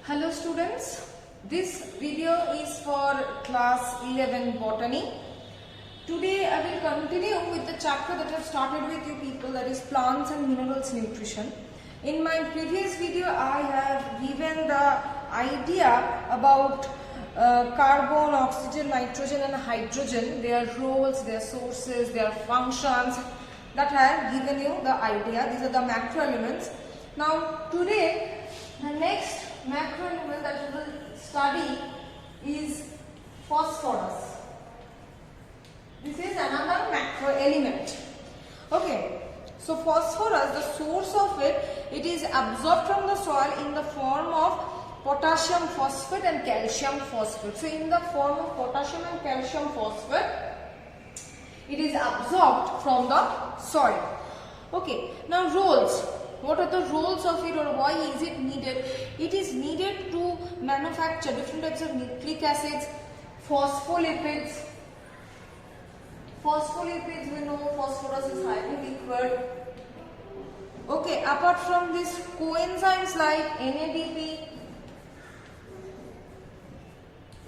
Hello students, this video is for class 11 botany. Today I will continue with the chapter that I have started with you people, that is plants and minerals nutrition. In my previous video I have given the idea about carbon, oxygen, nitrogen and hydrogen, their roles, their sources, their functions. That I have given you the idea. These are the macro elements. Now today the next macro element that we will study is phosphorus. This is another macro element. Okay, so phosphorus, the source of it is absorbed from the soil in the form of potassium phosphate and calcium phosphate. So in the form of potassium and calcium phosphate, it is absorbed from the soil. Okay, now roles. What are the roles of it, or why is it needed? It is needed to manufacture different types of nucleic acids, phospholipids. Phospholipids, we know phosphorus is highly liquid. Okay, apart from this, coenzymes like NADP,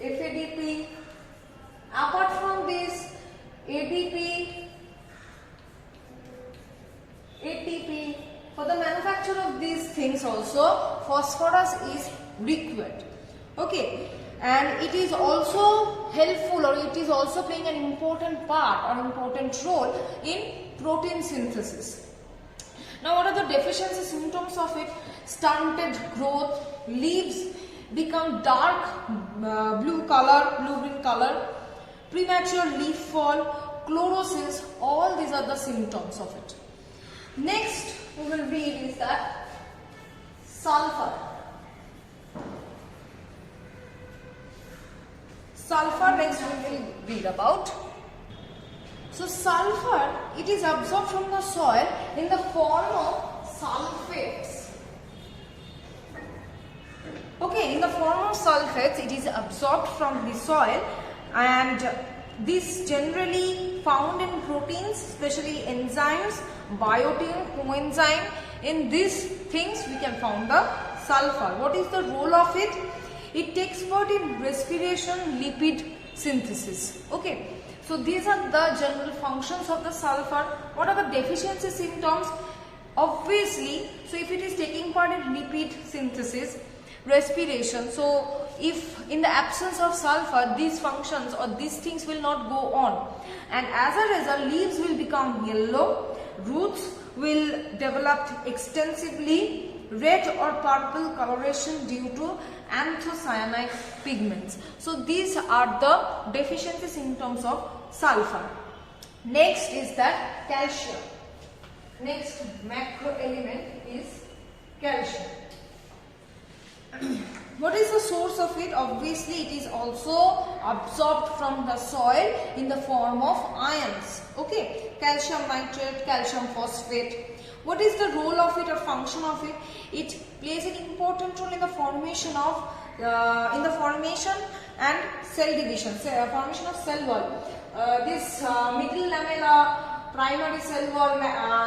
FADP. Apart from this, ADP, ATP. For the manufacture of these things also, phosphorus is required. Okay, and it is also helpful, or it is also playing an important part or important role in protein synthesis. Now what are the deficiency symptoms of it? Stunted growth, leaves become dark blue green color, premature leaf fall, chlorosis, all these are the symptoms of it. Next we will read is that sulfur. Sulfur next we will read about. So sulfur, it is absorbed from the soil in the form of sulfates. Okay, in the form of sulfates it is absorbed from the soil, and this generally found in proteins, especially enzymes, biotin, coenzyme. In these things we can find the sulfur. What is the role of it? It takes part in respiration, lipid synthesis. Okay, so these are the general functions of the sulfur. What are the deficiency symptoms? Obviously, so if it is taking part in lipid synthesis, respiration, so if in the absence of sulfur, these functions or these things will not go on, and as a result leaves will become yellow, roots will develop extensively red or purple coloration due to anthocyanide pigments. So these are the deficiency symptoms of sulfur. Next is that calcium. Next macro element is calcium. What is the source of it? Obviously it is also absorbed from the soil in the form of ions. Okay, calcium nitrate, calcium phosphate. What is the role of it or function of it? It plays an important role in the formation of and cell division, formation of cell wall. This middle lamella, primary cell wall,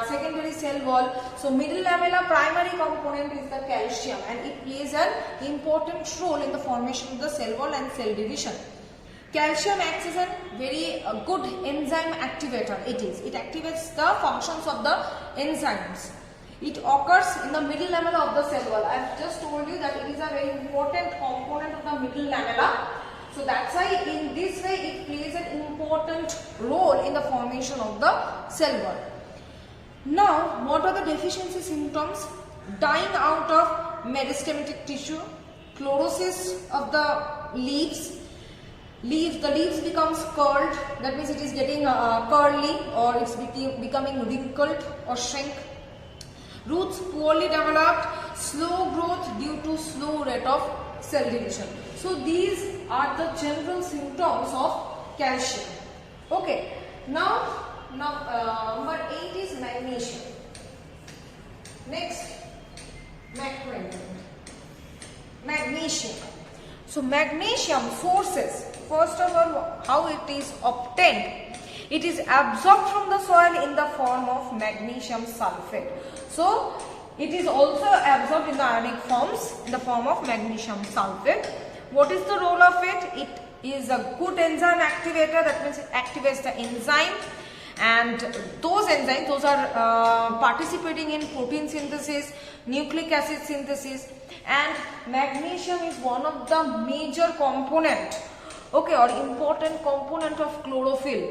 secondary cell wall. So middle lamella primary component is the calcium, and it plays an important role in the formation of the cell wall and cell division. Calcium acts as a very good enzyme activator. It activates the functions of the enzymes. It occurs in the middle lamella of the cell wall. I have just told you that it is a very important component of the middle lamella. So that's why in this way it plays an important role in the formation of the cell wall. Now what are the deficiency symptoms? Dying out of meristematic tissue, chlorosis of the leaves. The leaves becomes curled, that means it is getting curly, or it's becoming wrinkled or shrink. Roots poorly developed, slow growth due to slow rate of cell division. So these are the general symptoms of calcium. Okay, now number 8 is magnesium. Next, magnesium. So magnesium sources, first of all, how it is obtained. It is absorbed from the soil in the form of magnesium sulfate. So It is also absorbed in the ionic forms in the form of magnesium sulfate. What is the role of it? It is a good enzyme activator. That means it activates the enzyme, and those enzymes, those are participating in protein synthesis, nucleic acid synthesis, and magnesium is one of the major component, okay, or important component of chlorophyll.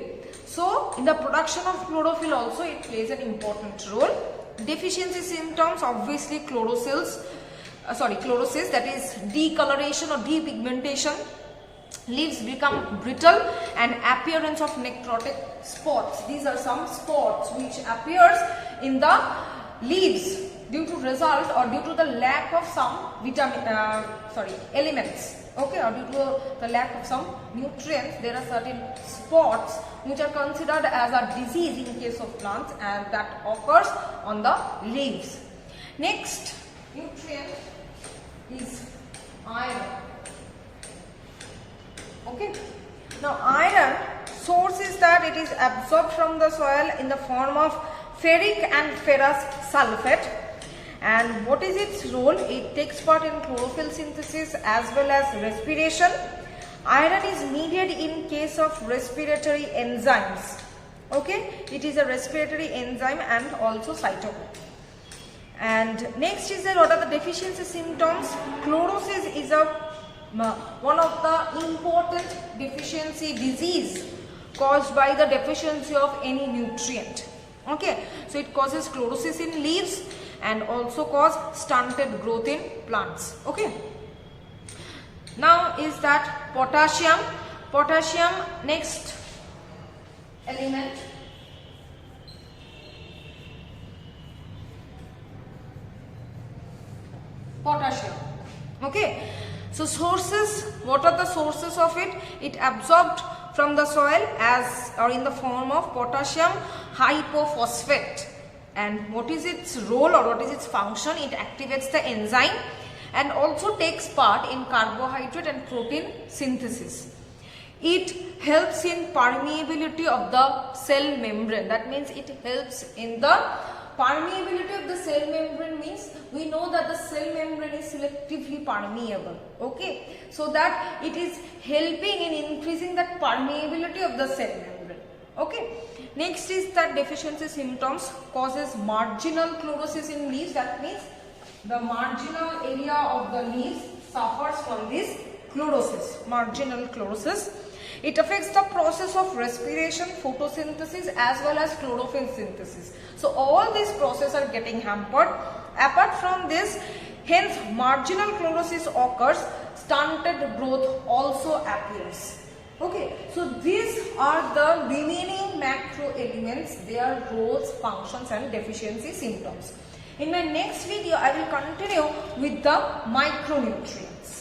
So in the production of chlorophyll also it plays an important role. Deficiency symptoms, obviously chlorosis, that is decoloration or depigmentation. Leaves become brittle and appearance of necrotic spots. These are some spots which appears in the leaves due to result or due to the lack of some elements, okay, or due to the lack of some nutrients. There are certain spots which are considered as a disease in case of plants, and that occurs on the leaves. Next nutrient is iron. Okay, now iron source is that it is absorbed from the soil in the form of ferric and ferrous sulfate. And what is its role? It takes part in chlorophyll synthesis as well as respiration. Iron is needed in case of respiratory enzymes. Okay, it is a respiratory enzyme and also cytokine. And next is that what are the deficiency symptoms? Chlorosis is one of the important deficiency disease caused by the deficiency of any nutrient. Okay, so it causes chlorosis in leaves and also cause stunted growth in plants. Okay, now is that potassium. Potassium, next element. Potassium. Okay, so sources, what are the sources of it? It absorbed from the soil as or in the form of potassium hypophosphate. And what is its role or what is its function? It activates the enzyme and also takes part in carbohydrate and protein synthesis. It helps in permeability of the cell membrane. That means it helps in the permeability of the cell membrane. Means we know that the cell membrane is selectively permeable. Okay, so that it is helping in increasing that permeability of the cell membrane. Okay, next is that deficiency symptoms causes marginal chlorosis in leaves. That means the marginal area of the leaves suffers from this chlorosis, marginal chlorosis. It affects the process of respiration, photosynthesis as well as chlorophyll synthesis. So all these processes are getting hampered. Apart from this, hence marginal chlorosis occurs, stunted growth also appears. Okay, so these are the remaining macro elements, their roles, functions and deficiency symptoms. In my next video, I will continue with the micronutrients.